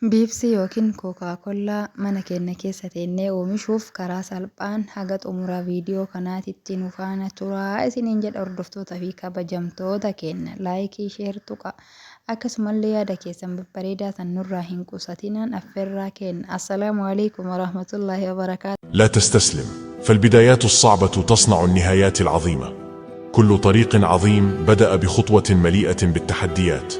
Biipsii yookiin Kookaa-kollaa mana keenya keessa teennee oomishuuf karaa salphaan haga xumura viidiyoo kanaatitti nu faana turaa isiniin jedha hordoftootaa fi kabajamtoota keenya. Laayikii, sheer, tuqaa akkasumallee yaada keessan babbareedaa san nurraa hin qusatinaan affeerraa kenna. Assalaamu alaikum warahmatullaahi wabarakaatu. لا تستسلم، فالبدايات الصعبة تصنع النهايات العظيمة. كل طريق عظيم بدأ بخطوة مليئة بالتحديات.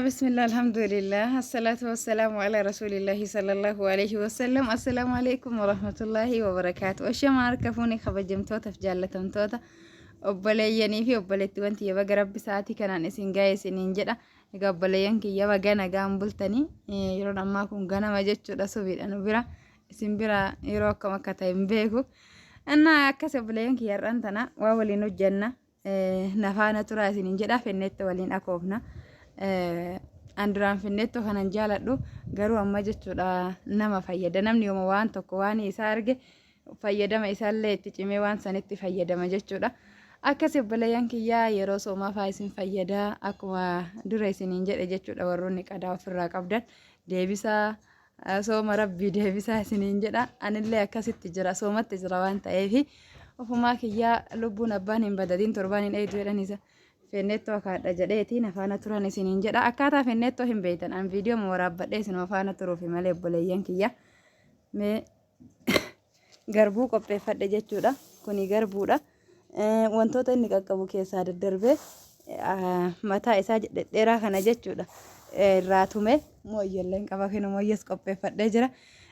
بسم الله الحمد لله الصلاة والسلام على رسول الله صلى الله عليه وسلم. السلام عليكم ورحمة الله وبركاته. وشما عركفوني خبجمتوتا في جالتمتوتا obboleeyyanii fi obboleettiiwwan yaba rabbi sa'aatii kanaan isin ga'e isiniin jedha. Egaa obboleeyyan kiyya nagaan bultanii yeroo ammaa kun ganama jechuudha subiidha nu bira isin bira yeroo akkam akka ta'e hin beeku. Annaa akkas obboleeyyan kiyya har'aan tana waa waliin hojjenna nafaana turaa isiniin jedha fennetti waliin akoofna. Anduraan fennettoo kanan jaaladhu garuu amma jechuudha nama fayyada namni yooma waan tokko waan isaa arge fayyadama isaallee itti cimee waan sanitti fayyadama jechuudha. Akkas obboleeyyan kiyyaa yeroo soomaa fa'aa isin fayyadaa akkuma dura isiniin jedhe jechuudha warroonni qadaa ofirraa qabdan deebisaa sooma rabbii deebisaa isiniin jedha. Anillee akkasitti jira soomatti jira waan ta'eef ofumaa kiyyaa lubbuun abbaan hin badadin torbaan hin dheedu jedhanisa. Fennettoo akaadha jedheetiin afaana turan isiniin jedha. Akkaataa fennettoo hin beektan an viidiyoo waraabadhee isin afaana turuufi malee obboleeyyan kiyya. Mee garbuu qopheeffadhe jechuudha. Kuni garbuudha. Wantoota inni qaqqabu keessaa daddarbee mataa isaa dhedheeraa kana jechuudha. Irraa tumee mooyyelleen qaba kinu mooyyes qopheeffadhee jira.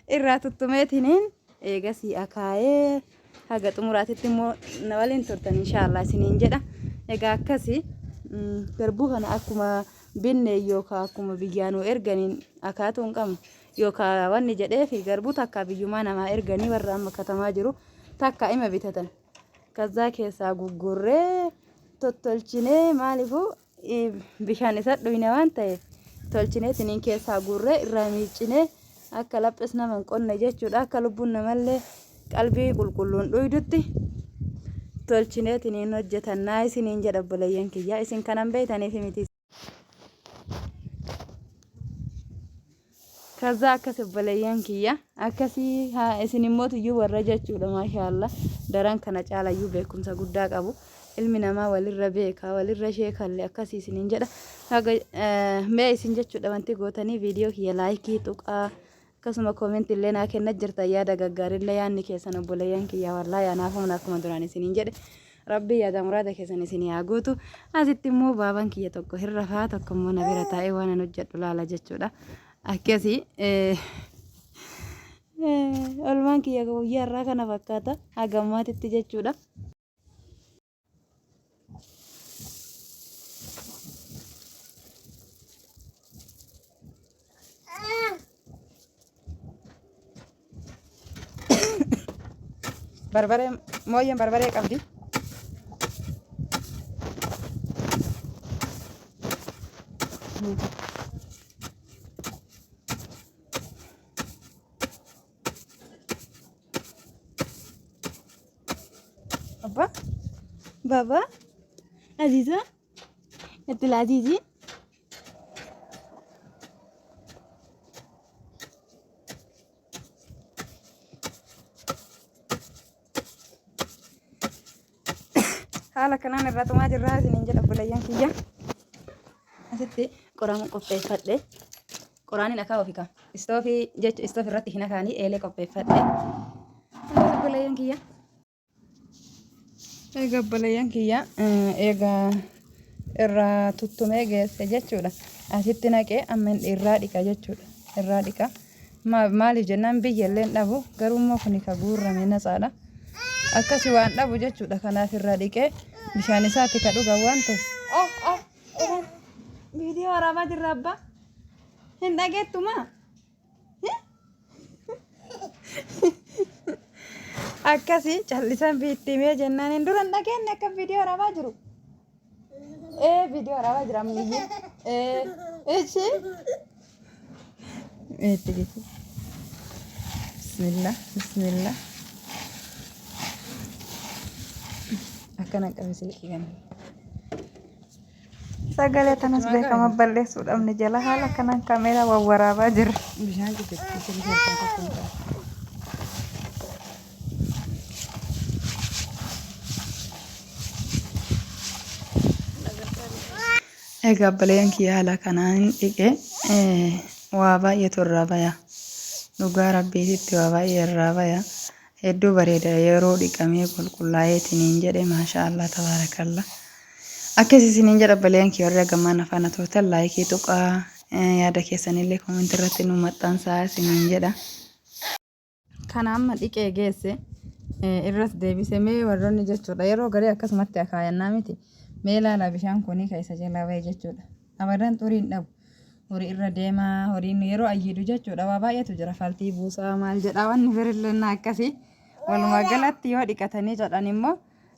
Irraa tuttumeetiniin eegasii akaayee haga xumuraatitti immoo na waliin turtan inshaallah isiniin jedha. Egaa akkasii garbuu kana akkuma binne yookaan akkuma biyyaanuu erganiin akaatu hin qabnu yookaan wanni jedhee fi garbuu takka biyyumaa namaa erganii warra amma katamaa jiru takka ima bitatan. Kazaa keessaa gurgurree tottolchinee maaliifuu bishaan isa dhuyne waan ta'eef tolchinee tiniin keessaa gurree irraa miiccinee akka laphis nama hin qonne jechuudha. Akka lubbuun namallee qalbii qulqulluun dhuydutti tolchinee tiniin hojjetannaa isiniin jedha obboleeyyan kiyyaa isin kanan beeytaniif miti. Kazaa akkas obboleeyyan kiyya akkasii isin immoo tuyyuu warra jechuudha maashaallah daran kana caalayyuu beekumsa guddaa qabu. Ilmi namaa walirra beeka walirra sheekallee akkasii isiniin jedha. Mee isin jechuudha wanti gootanii viidiyoo kiyya laayikii tuqaa akkasuma koomentii illee naa kenna jirta yaada gaggaarillee yaadni keessan obboleeyyan kiyya wallaahi anaaf humna akkuma duraan isiniin jedhe. Rabbi yaada muraada keessan isinii haa guutu. Asitti immoo baabaan kiyya tokko hin rafaa tokko immoo na bira taa'ee waan an hojjedhu laala jechuudha. Akkasii olmaan kiyya guyyaa irraa kana fakkaata hagammaatitti jechuudha. Barbaree mooyyeen barbaree qabdi. Abba baba Aziza Abdul Azizi haala kanaan irraa tumaa jirraa isiniin jedha obboleeyyan kiyya. Asitti qoraan qopheeffadhe qoraaniin akka ofii qaba istoofii jecha istoof irratti hin akaanii eelee qopheeffadhe obboleeyyan kiyya. Egaa obboleeyyan kiyya egaa irraa tuttumee geesse jechuudha. Asitti naqee amma irraa dhiqa jechuudha. Irraa dhiqa maaliif jennaan biyyalleen dhabu garummaa kuni ka guurrame nasaadha. Akkasii waan dhabu jechuudha kanaaf irraa dhiqee bishaan isaatti ka dhuga waan ta'e. Viidiyoo waraabaa jirra abbaa hin dhageettuma. Akkasii callisan biittimee jennaan hin duran dhageenye akka viidiyoo waraabaa jiru. Viidiyoo waraabaa jira amniyyee. Ichi. Bismillah bismillah. Akkana qabee silqii gana. Sagalee tanas beekama balleessuudhaaf ni jala haala kanaan kaameeraa wawwaraabaa jira. Egaa baleen kiyya haala kanaan dhiqee waa baay'eetu irraa baya. Dhugaa rabbiititti waa baay'ee irraa baya. Hedduu bareeda yeroo dhiqamee qulqullaa'eetiniin jedhe maashaallah tabaarakallah. Akkasii isiniin jedha baleen kiyya warra gammaan afaan turtan laayikii tuqaa yaada keessanillee koomentii irratti nu maxxansaa isiniin jedha. Kana amma dhiqee geesse irras deebise mee warroonni jechuudha yeroo garii akkasumatti akaayannaa miti. Mee ilaala bishaan kunii keessa jalaa ba'e jechuudha. Abadan xuriin dhabu. Horii irra deemaa horiin yeroo ayyiidu jechuudha waa baay'eetu jira faltii buusaa maal jedhaa wanni birillee akkasii walumaa galatti yoo dhiqatanii jedhan immoo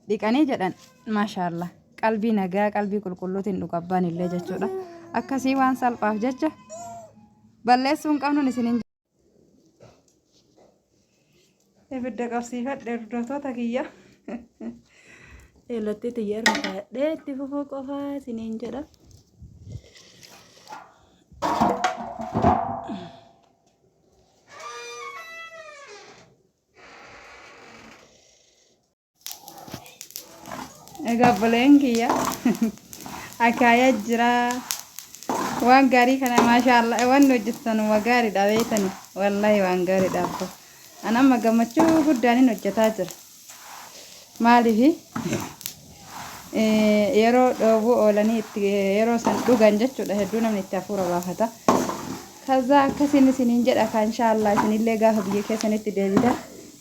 dhiqanii jedhan maashaallah qalbii nagaa qalbii qulqulluutiin dhugabbaan illee jechuudha. Akkasii waan salphaaf jecha balleessuu hin qabnuun isiniin ibidda qabsiifadhe hordoftoota kiyya. Eelatti xiyyaarra kaadhee itti fufuu qofaa isiniin jedha. Egaa baleen kiyya akaayaa jira waan gaarii kana maashaallah waan hojjettan waa gaariidha beektani wallahi waan gaariidha abbo. Ani amma gammachuu guddaanin hojjetaa jira. Maaliif yeroo dhoobuu oolanii itti yeroo san dhugan jechuudha hedduu namni itti hafuura baafata. Kaza akkasiin isiniin jedha kan inshaallah isinillee gaafa biyya keessanitti deebita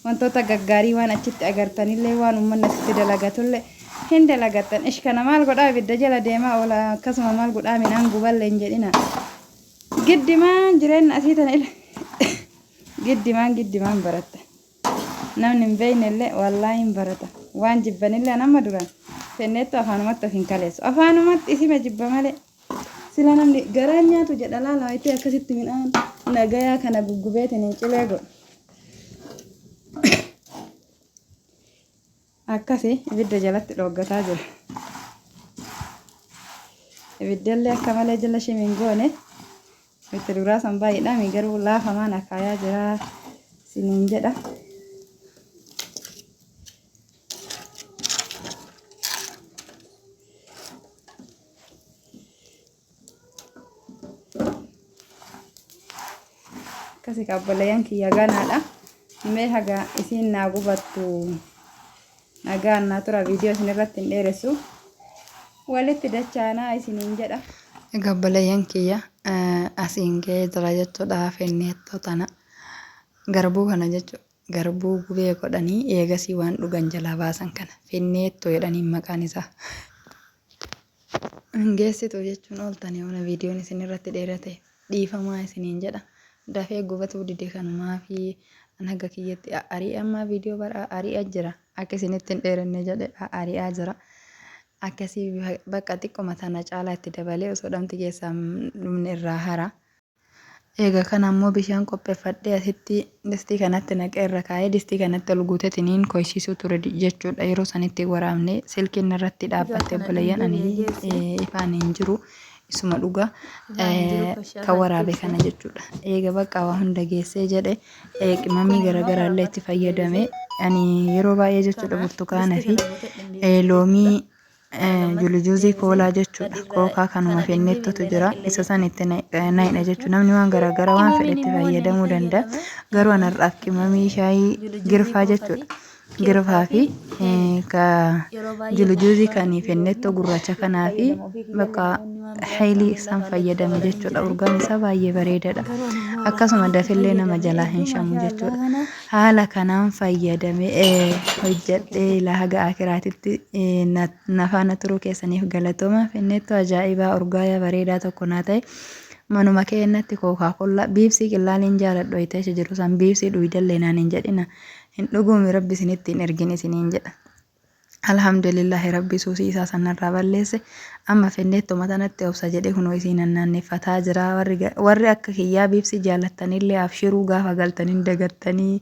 wantoota gaggaarii waan achitti agartanillee waan uummanni asitti dalagatullee hin dalagattan. Ishkana maal godhaa ibidda jala deemaa oola akkasuma maal godhaa midhaan guballee hin jedhina. Giddimaan jireenya asii tana giddimaan baratta. Namni hin beeknellee wallaahi hin barata. Waan jibbanillee nama duran fenneettu afaanumatti of hin kaleessu. Afaanumatti isima jibba malee. Sila namni garaan nyaatu jedha laala wayitee akkasitti midhaan nagayaa kana guggubeetiin hin cilee godhu. Akkasii ibidda jalatti dhooggataa jira. Ibiddallee akka malee jala shimingoone itti duraa san baay'eedhaan garuu laafamaan akaayaa jira isiniin jedha. Akkasii qabbalayyan kiyya ganaadha. Mee haga isiin naa gubattu nagaan naa tura viidiyoo isin irratti hin dheeressu walitti dachaanaa isiniin jedha. Qabbalayyan kiyya asiin ga'ee jira jechuudha fenneettoo tana garbuu kana jechuudha. Garbuu gubee godhanii eegasii waan dhugan jalaa baasan kana fenneettoo jedhanii maqaan isaa. Geessituu jechuun ooltanii oona viidiyoon isin irratti dheerate dhiifamaa isiniin jedha. Dafee gubatuu dide kanumaa fi naga kiyyatti ari'ammaa viidiyoo bara ari'aa jira. Akka isinitti hin dheerinne jedhe ari'aa jira. Akkasii bakka xiqquma tana caalaa itti dabalee osoo dhamti keessaa dhumne irraa hara. Egaa kana ammoo bishaan qopheeffadhee asitti distii kanatti naqee irra kaa'ee distii kanatti ol guutatiniin koysisuu ture jechuudha. Yeroo sanitti waraabne silkiin irratti dhaabbattee obboleeyyan ani ifaan hin jiru. Isuma dhugaa kan waraabe kana jechuudha. Eega bakka waa hunda geessee jedhe qimamii garaagaraallee itti fayyadame ani yeroo baay'ee jechuudha burtukaana fi loomii julijuuzii koolaa jechuudha. Kookaa kanuma fenneettotu jira isa san itti naayidha jechuudha. Namni waan garaagaraa waan fedhe itti fayyadamuu danda'a. Garuu anarraaf qimamii shaayii girfaa jechuudha. Girfaa fi julijuuzii kan fenneettoo gurraacha kanaa fi bakka haylii isaan fayyadame jechuudha. Urgaan isaa baay'ee bareedaadha. Akkasuma dafillee nama jalaa hin shamu jechuudha. Haala kanaan fayyadame hojjedhee ilaa haga akiraatitti nafaana turuu keessaniif galatooma. Fenneettoo ajaa'ibaa urgaaya bareedaa tokko naa ta'e manuma keenyatti kookaa kollaa biibsii qillaaleen jaaladhu itee jiru san biibsii dhuydallee naan hin jedhina. Hin dhuguumi rabbi isinitti hin ergin isiniin jedha. Alhamdulillahi rabbi suusii isaa sanarraa balleesse amma fenneettoo matanatti obsa jedhee kunoo isiin naanneeffataa jira. Warri akka kiyyaa biibsii jaalattanillee abshiruu gaafa galtanii dagattanii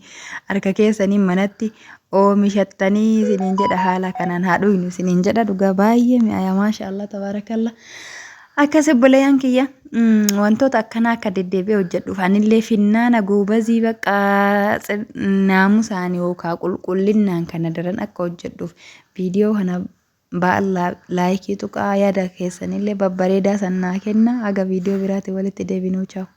harka keessanii manatti oomishattanii isiniin jedha. Haala kanaan haadhuun isiniin jedha dhugaa baay'ee mi'aayaa maashaallah tabaarakalla. Akkas obboleeyyan kiyya wantoota akkanaa akka deddeebi'ee hojjedhuuf anillee finnaana goobazii bakka naamusaan yookaan qulqullinnaan kana daran akka hojjedhuuf viidiyoo kana baala laayikii tuqaa yaada keessanillee babbareedaa sannaa kenna aga viidiyoo biraatti walitti deebinuu chaawu.